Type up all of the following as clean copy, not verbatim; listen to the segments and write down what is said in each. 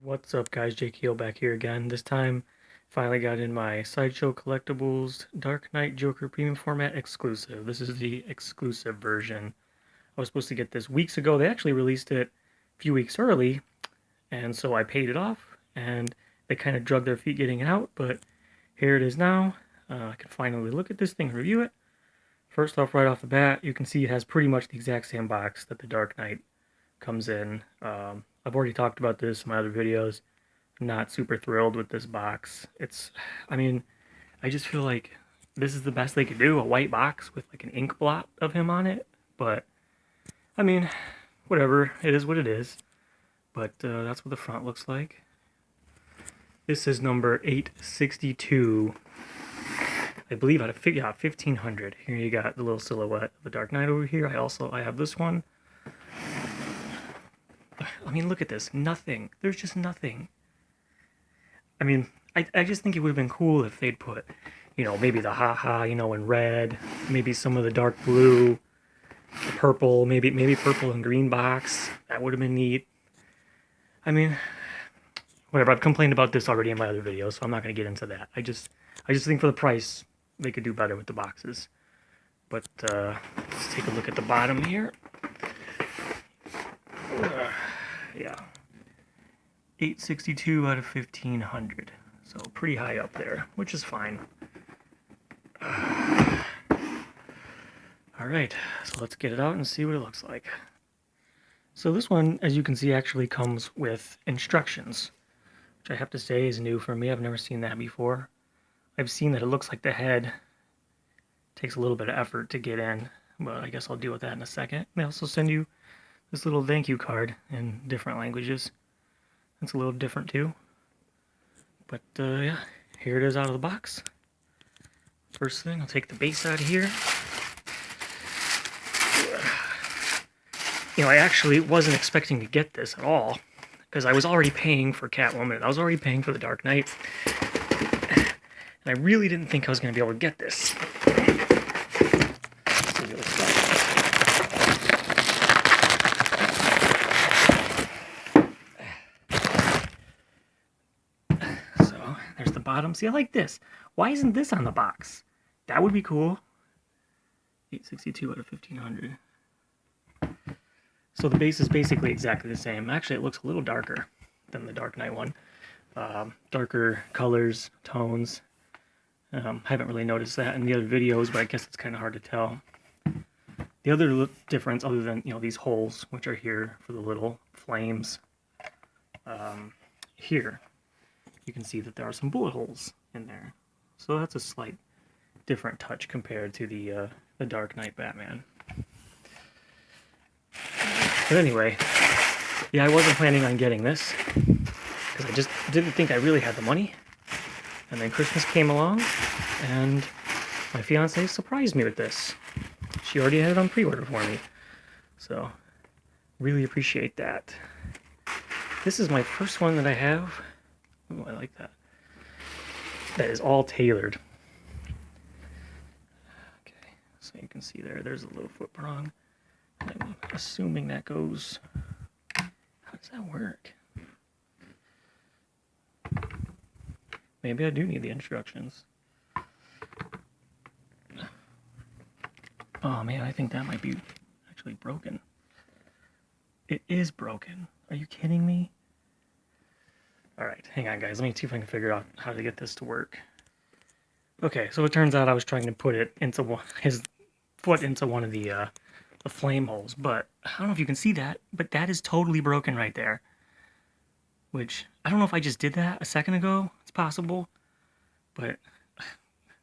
What's up, guys? Jake Heel back here again. This time, finally got in my Sideshow Collectibles Dark Knight Joker Premium Format exclusive. This is the exclusive version. I was supposed to get this weeks ago. They actually released it a few weeks early, and so I paid it off, and they kind of drug their feet getting it out, but here it is now. I can finally look at this thing and review it. First off, right off the bat, you can see it has pretty much the exact same box that the Dark Knight comes in. I've already talked about this in my other videos. I'm not super thrilled with this box. I just feel like this is the best they could do, a white box with like an ink blot of him on it. But, I mean, whatever, it is what it is. But that's what the front looks like. This is number 862. I believe out of 1500. Here you got the little silhouette of the Dark Knight over here. I have this one. I mean, look at this. Nothing. There's just nothing. I mean, I just think it would have been cool if they'd put, maybe the haha, in red, maybe some of the dark blue, the purple, maybe purple and green box. That would have been neat. I mean, whatever. I've complained about this already in my other videos, so I'm not going to get into that. I just think for the price, they could do better with the boxes. But let's take a look at the bottom here. Yeah, 862 out of 1500, so pretty high up there, which is fine. Alright, so let's get it out and see what it looks like. So this one, as you can see, actually comes with instructions, which I have to say is new for me. I've never seen that before. I've seen that it looks like the head takes a little bit of effort to get in, but I guess I'll deal with that in a second. They also send you this little thank you card in different languages. It's a little different too. But yeah, here it is out of the box. First thing, I'll take the base out of here. I actually wasn't expecting to get this at all, because I was already paying for Catwoman, and I was already paying for the Dark Knight. And I really didn't think I was going to be able to get this. There's the bottom. See, I like this. Why isn't this on the box? That would be cool. 862 out of 1500. So the base is basically exactly the same. Actually, it looks a little darker than the Dark Knight one. Darker colors, tones. Haven't really noticed that in the other videos, but I guess it's kind of hard to tell. The other difference, other than these holes, which are here for the little flames, here you can see that there are some bullet holes in there. So that's a slight different touch compared to the Dark Knight Batman. But anyway, yeah, I wasn't planning on getting this, because I just didn't think I really had the money. And then Christmas came along, and my fiance surprised me with this. She already had it on pre-order for me. So, really appreciate that. This is my first one that I have. Ooh, I like that. That is all tailored. Okay, so you can see there's a little foot prong. I'm assuming that goes... How does that work? Maybe I do need the instructions. Oh man, I think that might be actually broken. It is broken. Are you kidding me? Alright, hang on guys, let me see if I can figure out how to get this to work. Okay, so it turns out I was trying to put it into his foot into one of the flame holes, but I don't know if you can see that, but that is totally broken right there. Which, I don't know if I just did that a second ago. It's possible. But,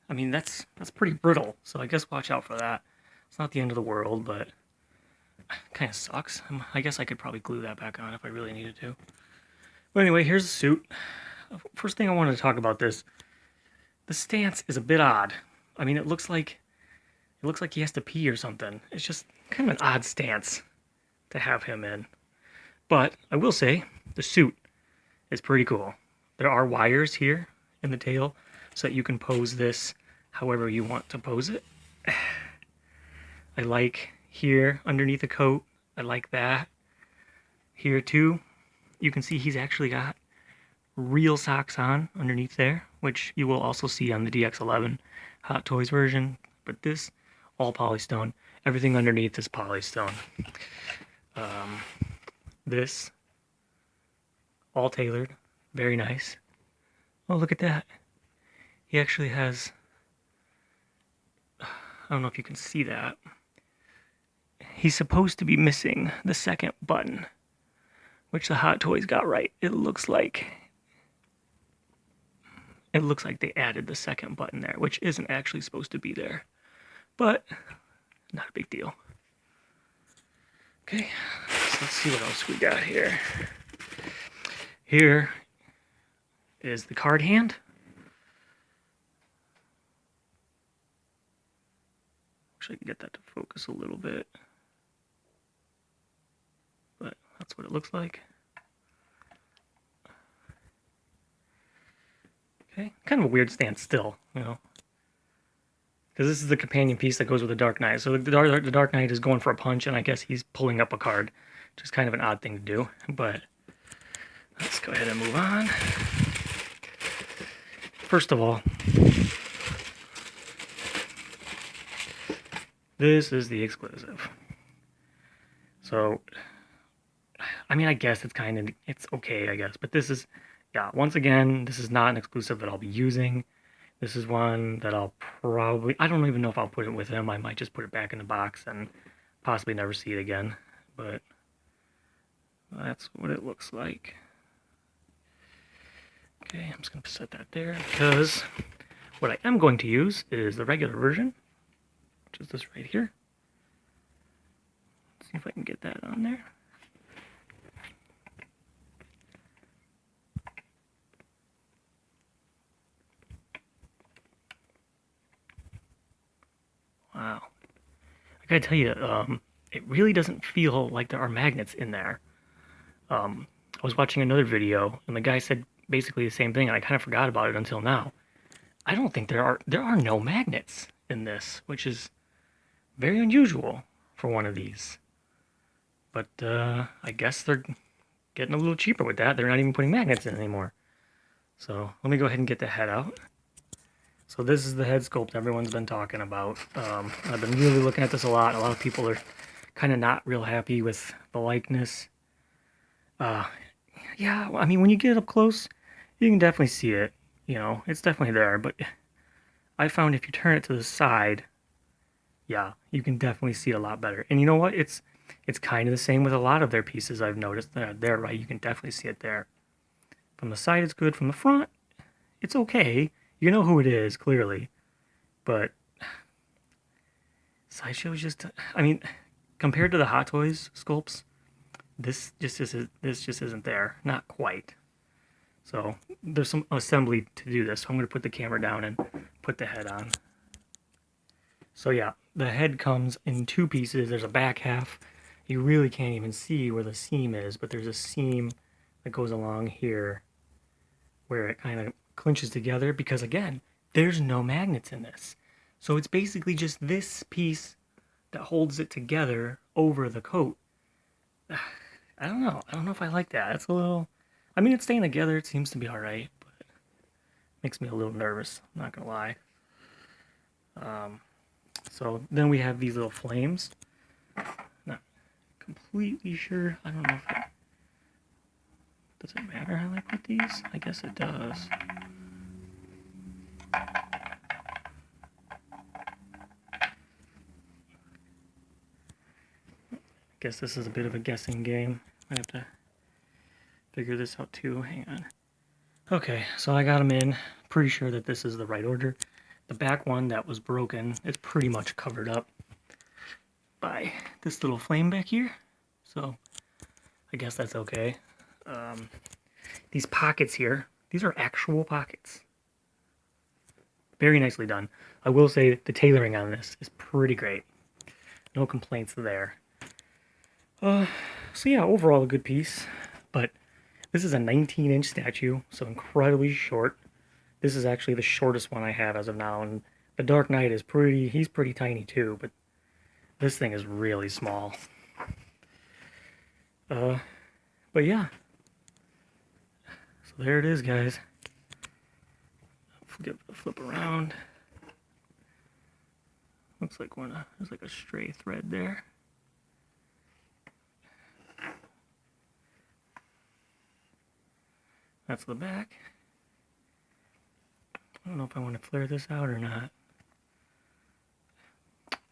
I mean, that's pretty brittle. So I guess watch out for that. It's not the end of the world, but it kind of sucks. I guess I could probably glue that back on if I really needed to. But anyway, here's the suit. First thing I wanted to talk about this. The stance is a bit odd. I mean, it looks like he has to pee or something. It's just kind of an odd stance to have him in. But I will say, the suit is pretty cool. There are wires here in the tail so that you can pose this however you want to pose it. I like here underneath the coat. I like that. Here too, you can see he's actually got real socks on underneath there, which you will also see on the DX11 Hot Toys version. But this, all polystone. Everything underneath is polystone. This, all tailored. Very nice. Oh, look at that. He actually has, I don't know if you can see that. He's supposed to be missing the second button, which the Hot Toys got right. It looks like they added the second button there, which isn't actually supposed to be there. But not a big deal. Okay, so let's see what else we got here. Here is the card hand. Wish I could get that to focus a little bit. But that's what it looks like. Okay, kind of a weird stance still, you know. Because this is the companion piece that goes with the Dark Knight. So the Dark Knight is going for a punch, and I guess he's pulling up a card, which is kind of an odd thing to do. But let's go ahead and move on. First of all, this is the exclusive. So, I mean, I guess it's okay, I guess. But this is, yeah, once again, this is not an exclusive that I'll be using. This is one that I'll probably, I don't even know if I'll put it with him. I might just put it back in the box and possibly never see it again. But that's what it looks like. Okay, I'm just going to set that there because what I am going to use is the regular version, which is this right here. Let's see if I can get that on there. Wow. I gotta tell you, it really doesn't feel like there are magnets in there. I was watching another video, and the guy said basically the same thing, and I kind of forgot about it until now. I don't think there are no magnets in this, which is very unusual for one of these. But I guess they're getting a little cheaper with that. They're not even putting magnets in anymore. So let me go ahead and get the head out. So this is the head sculpt everyone's been talking about. I've been really looking at this a lot. A lot of people are kind of not real happy with the likeness. Yeah, I mean, when you get up close, you can definitely see it. You know, it's definitely there. But I found if you turn it to the side, yeah, you can definitely see it a lot better. And you know what? It's kind of the same with a lot of their pieces I've noticed. There, right? You can definitely see it there. From the side, it's good. From the front, it's okay. You know who it is, clearly. But Sideshow is just, I mean, compared to the Hot Toys sculpts, this just isn't there. Not quite. So there's some assembly to do this. So I'm going to put the camera down and put the head on. So yeah, the head comes in two pieces. There's a back half. You really can't even see where the seam is, but there's a seam that goes along here where it kind of clinches together because, again, there's no magnets in this. So it's basically just this piece that holds it together over the coat. I don't know. I don't know if I like that. It's a little... I mean, it's staying together. It seems to be all right, but it makes me a little nervous. I'm not going to lie. So then we have these little flames. Not completely sure. I don't know if it... Does it matter how I put these? I guess it does. I guess this is a bit of a guessing game. I have to figure this out too. Hang on. Okay, so I got them in. Pretty sure that this is the right order. The back one that was broken, it's pretty much covered up by this little flame back here. So I guess that's okay. These pockets here, these are actual pockets. Very nicely done. I will say the tailoring on this is pretty great. No complaints there. So yeah, overall a good piece. But this is a 19-inch statue, so incredibly short. This is actually the shortest one I have as of now, and the Dark Knight is he's pretty tiny too, but this thing is really small. But yeah. So So there it is, guys. Flip around. Looks like there's like a stray thread there. That's the back. I don't know if I want to flare this out or not.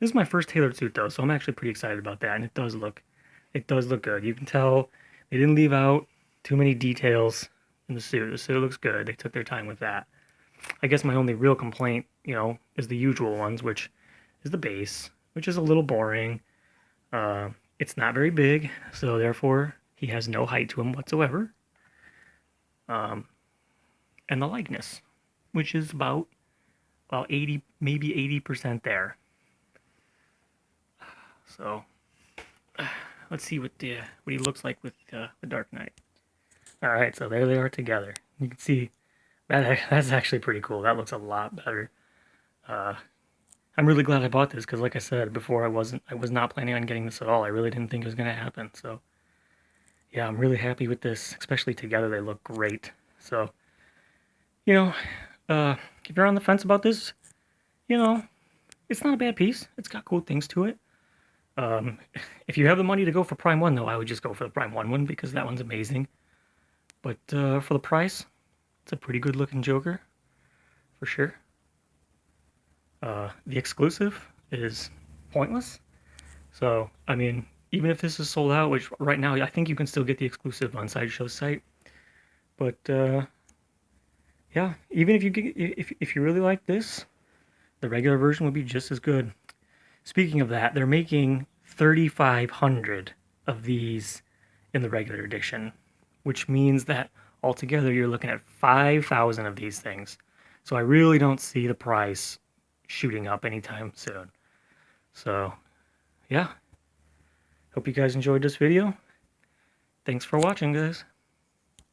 This is my first tailored suit though, so I'm actually pretty excited about that, and it does look good. You can tell they didn't leave out too many details in the suit. The suit looks good. They took their time with that. I guess my only real complaint, is the usual ones, which is the base, which is a little boring. It's not very big, so therefore he has no height to him whatsoever. And the likeness, which is about 80, maybe 80% there. So let's see what he looks like with the Dark Knight. All right, so there they are together. You can see that's actually pretty cool. That looks a lot better. I'm really glad I bought this because, like I said before, I was not planning on getting this at all. I really didn't think it was going to happen. So yeah, I'm really happy with this. Especially together, they look great. So if you're on the fence about this, it's not a bad piece. It's got cool things to it. If you have the money to go for Prime 1, though, I would just go for the Prime 1 because that one's amazing. But for the price, it's a pretty good looking Joker, for sure. The exclusive is pointless. So, I mean, even if this is sold out, which right now I think you can still get the exclusive on Sideshow's site. But yeah, even if you really like this, the regular version would be just as good. Speaking of that, they're making 3,500 of these in the regular edition, which means that altogether you're looking at 5,000 of these things. So I really don't see the price shooting up anytime soon. So, yeah. Hope you guys enjoyed this video. Thanks for watching, guys.